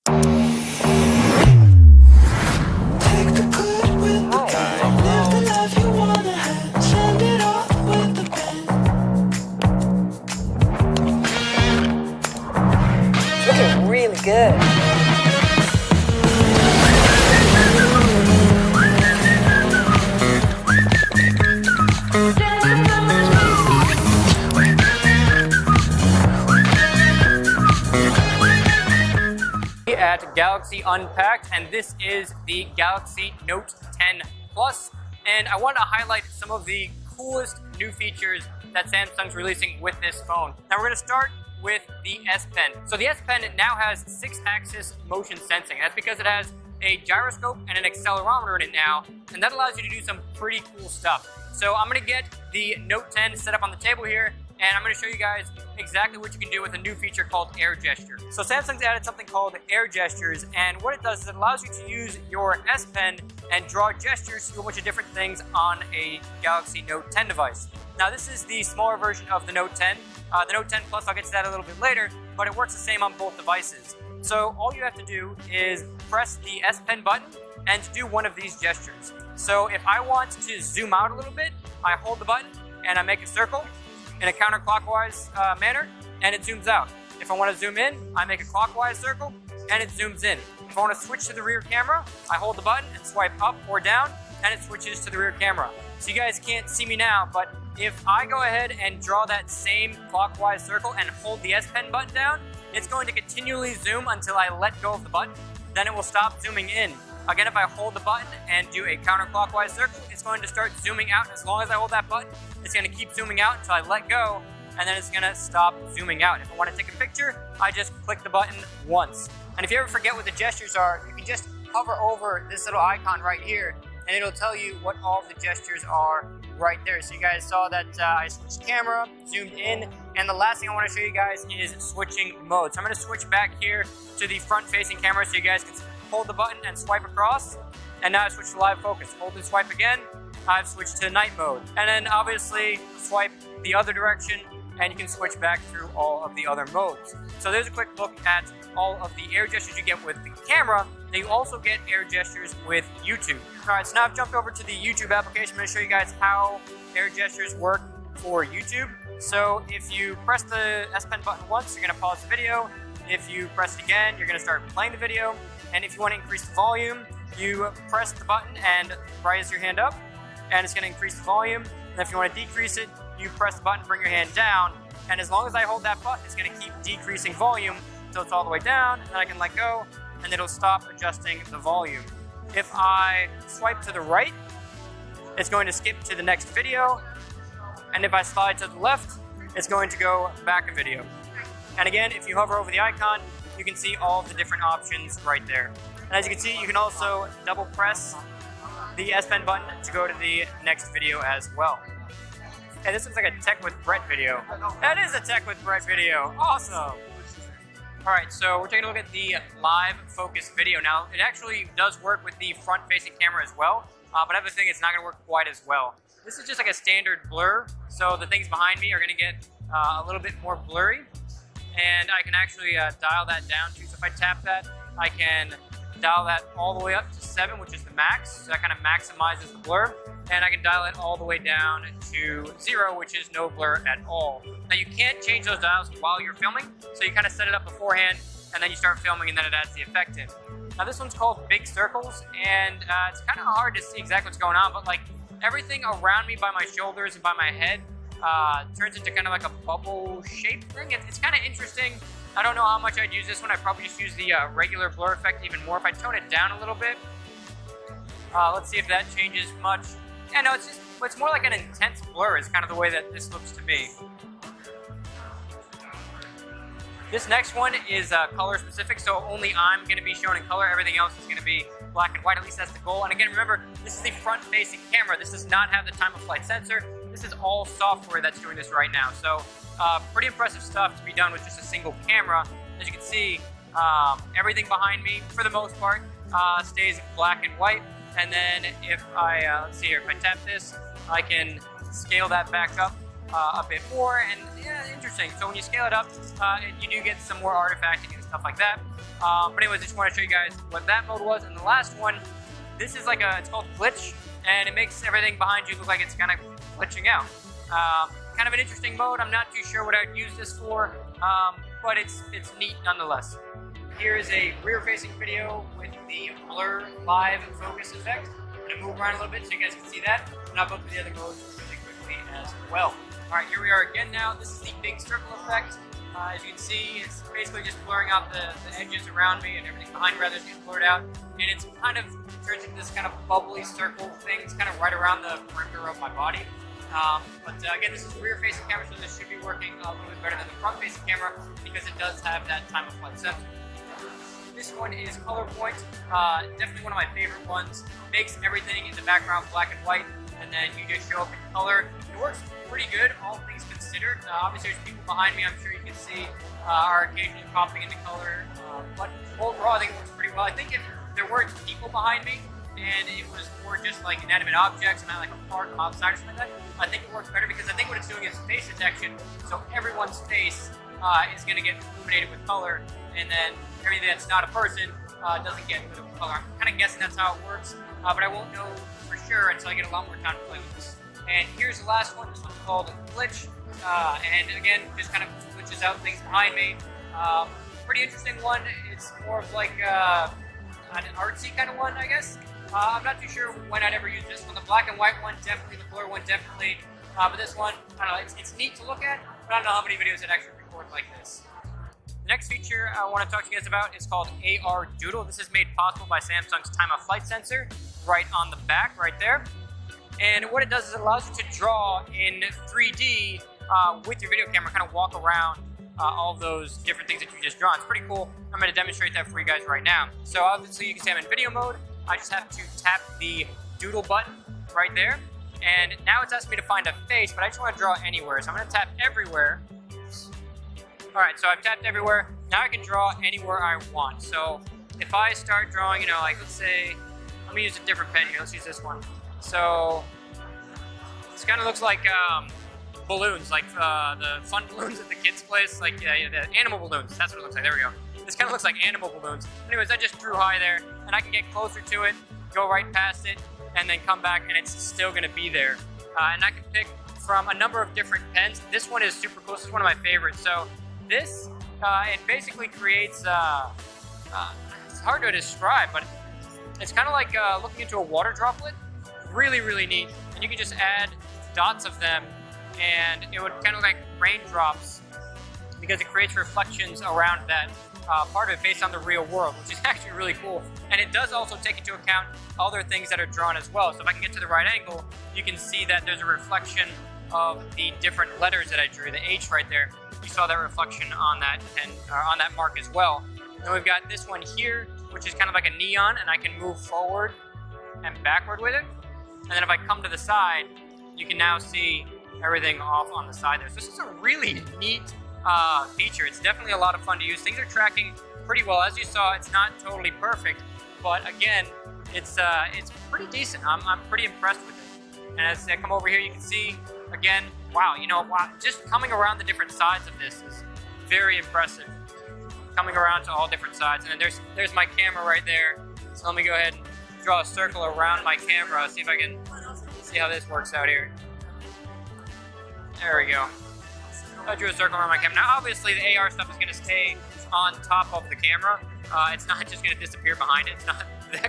Looking really good. At Galaxy Unpacked, and this is the Galaxy Note 10 Plus, and I want to highlight some of the coolest new features that Samsung's releasing with this phone. Now we're going to start with the S Pen. So the S Pen now has 6-axis motion sensing. That's because it has a gyroscope and an accelerometer in it now, and that allows you to do some pretty cool stuff. So I'm going to get the Note 10 set up on the table here, and I'm going to show you guys exactly what you can do with a new feature called Air Gesture. So Samsung's added something called Air Gestures, and what it does is it allows you to use your S Pen and draw gestures to do a bunch of different things on a Galaxy Note 10 device. Now this is the smaller version of the Note 10. The Note 10 Plus, I'll get to that a little bit later, but it works the same on both devices. So all you have to do is press the S Pen button and do one of these gestures. So if I want to zoom out a little bit, I hold the button and I make a circle in a counterclockwise manner, and it zooms out. If I want to zoom in, I make a clockwise circle, and it zooms in. If I want to switch to the rear camera, I hold the button and swipe up or down, and it switches to the rear camera. So you guys can't see me now, but if I go ahead and draw that same clockwise circle and hold the S Pen button down, it's going to continually zoom until I let go of the button. Then it will stop zooming in. Again, if I hold the button and do a counterclockwise circle, it's going to start zooming out. As long as I hold that button, it's going to keep zooming out until I let go, and then it's going to stop zooming out. If I want to take a picture, I just click the button once. And if you ever forget what the gestures are, you can just hover over this little icon right here, and it'll tell you what all the gestures are right there. So you guys saw that I switched camera, zoomed in, and the last thing I want to show you guys is switching modes. So I'm going to switch back here to the front-facing camera so you guys can hold the button and swipe across, and now I switch to live focus. Hold and swipe again, I've switched to night mode. And then obviously swipe the other direction, and you can switch back through all of the other modes. So there's a quick look at all of the air gestures you get with the camera. Now you also get air gestures with YouTube. Alright, so now I've jumped over to the YouTube application. I'm going to show you guys how air gestures work for YouTube. So if you press the S Pen button once, you're going to pause the video. If you press it again, you're going to start playing the video. And if you want to increase the volume, you press the button and raise your hand up, and it's going to increase the volume. And if you want to decrease it, you press the button, bring your hand down, and as long as I hold that button, it's going to keep decreasing volume until it's all the way down, and then I can let go, and it'll stop adjusting the volume. If I swipe to the right, it's going to skip to the next video, and if I slide to the left, it's going to go back a video. And again, if you hover over the icon, you can see all of the different options right there. And as you can see, you can also double press the S Pen button to go to the next video as well. Hey, this looks like a Tech with Brett video. That is a Tech with Brett video. Awesome. Alright, so we're taking a look at the live focus video. Now, it actually does work with the front-facing camera as well, but I have a thing it's not going to work quite as well. This is just like a standard blur, so the things behind me are going to get a little bit more blurry. And I can actually dial that down too. So if I tap that, I can dial that all the way up to 7, which is the max. So that kind of maximizes the blur. And I can dial it all the way down to 0, which is no blur at all. Now you can't change those dials while you're filming. So you kind of set it up beforehand, and then you start filming, and then it adds the effect in. Now this one's called Big Circles, and it's kind of hard to see exactly what's going on, but like everything around me by my shoulders and by my head turns into kind of like a bubble shape thing. It's kind of interesting. I don't know how much I'd use this one. I'd probably just use the regular blur effect even more. If I tone it down a little bit, let's see if that changes much. Yeah, no, it's more like an intense blur is kind of the way that this looks to me. This next one is color specific, so only I'm going to be shown in color. Everything else is going to be black and white. At least that's the goal. And again, remember, this is the front-facing camera. This does not have the time-of-flight sensor. This is all software that's doing this right now. So pretty impressive stuff to be done with just a single camera. As you can see, everything behind me, for the most part, stays black and white. And then if I, let's see here, if I tap this, I can scale that back up a bit more, and yeah, interesting. So when you scale it up, you do get some more artifacting and stuff like that. But anyways, I just want to show you guys what that mode was. And the last one, this is like it's called glitch, and it makes everything behind you look like it's kind of glitching out. Kind of an interesting mode. I'm not too sure what I'd use this for, but it's neat nonetheless. Here's a rear-facing video with the blur live focus effect. I'm going to move around a little bit so you guys can see that, and I'll go through the other modes really quickly as well. Alright, here we are again now. This is the big circle effect. As you can see, it's basically just blurring out the edges around me, and everything behind rather is getting blurred out. And it's kind of turns into this kind of bubbly circle thing. It's kind of right around the perimeter of my body. But again, this is a rear-facing camera, so this should be working a little bit better than the front-facing camera because it does have that time-of-flight sensor. This one is color point, definitely one of my favorite ones. Makes everything in the background black and white, and then you just show up in color. It works pretty good, all things considered. Obviously, there's people behind me, I'm sure you can see, are occasionally popping into color. But overall, I think it works pretty well. I think if there weren't people behind me, and it was more just like inanimate objects, not like a park outside or something like that, I think it works better because I think what it's doing is face detection. So everyone's face is going to get illuminated with color, and then everything that's not a person doesn't get rid of color. I'm kind of guessing that's how it works, but I won't know for sure until I get a lot more time to play with this. And here's the last one. This one's called Glitch, and again, just kind of glitches out things behind me. Pretty interesting one. It's more of like an artsy kind of one, I guess. I'm not too sure when I'd ever use this one. The black and white one, definitely. The blur one, definitely. But this one, I don't know, it's neat to look at, but I don't know how many videos I'd actually record like this. The next feature I want to talk to you guys about is called AR Doodle. This is made possible by Samsung's time-of-flight sensor right on the back, right there. And what it does is it allows you to draw in 3D with your video camera, kind of walk around all those different things that you just drawn. It's pretty cool. I'm going to demonstrate that for you guys right now. So obviously you can see I'm in video mode. I just have to tap the doodle button right there. And now it's asking me to find a face, but I just want to draw anywhere. So I'm going to tap everywhere. Alright, so I've tapped everywhere. Now I can draw anywhere I want. So if I start drawing, you know, like let's say, let me use a different pen here. Let's use this one. So this kind of looks like balloons, like the fun balloons at the kids' place, like the animal balloons. That's what it looks like. There we go. This kind of looks like animal balloons. Anyways, I just drew high there, and I can get closer to it, go right past it, and then come back, and it's still going to be there. And I can pick from a number of different pens. This one is super cool. This is one of my favorites. So this, it basically creates, it's hard to describe, but it's kind of like looking into a water droplet. Really, really neat. And you can just add dots of them, and it would kind of look like raindrops because it creates reflections around that part of it based on the real world, which is actually really cool. And it does also take into account other things that are drawn as well. So if I can get to the right angle, you can see that there's a reflection of the different letters that I drew. The H right there, you saw that reflection on that and on that mark as well. And we've got this one here, which is kind of like a neon, and I can move forward and backward with it. And then if I come to the side, you can now see everything off on the side there. So this is a really neat feature. It's definitely a lot of fun to use. Things are tracking pretty well. As you saw, it's not totally perfect, but again, it's pretty decent. I'm pretty impressed with it. And as I come over here, you can see, again, wow, you know, just coming around the different sides of this is very impressive. Coming around to all different sides. And then there's my camera right there. So let me go ahead and draw a circle around my camera, see if I can see how this works out here. There we go. I drew a circle around my camera. Now, obviously, the AR stuff is going to stay on top of the camera. It's not just going to disappear behind it. It's not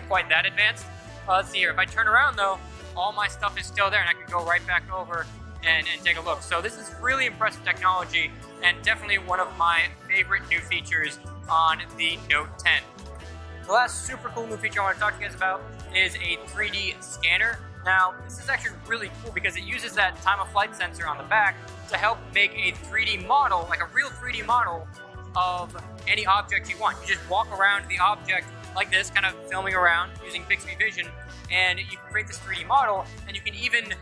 quite that advanced. Let's see here. If I turn around, though, all my stuff is still there, and I can go right back over and take a look. So this is really impressive technology, and definitely one of my favorite new features on the Note 10. The last super cool new feature I want to talk to you guys about is a 3D scanner. Now, this is actually really cool because it uses that time-of-flight sensor on the back to help make a 3D model, like a real 3D model of any object you want. You just walk around the object like this, kind of filming around using Bixby Vision, and you can create this 3D model, and you can even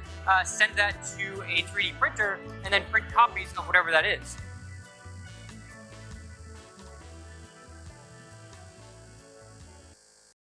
send that to a 3D printer and then print copies of whatever that is.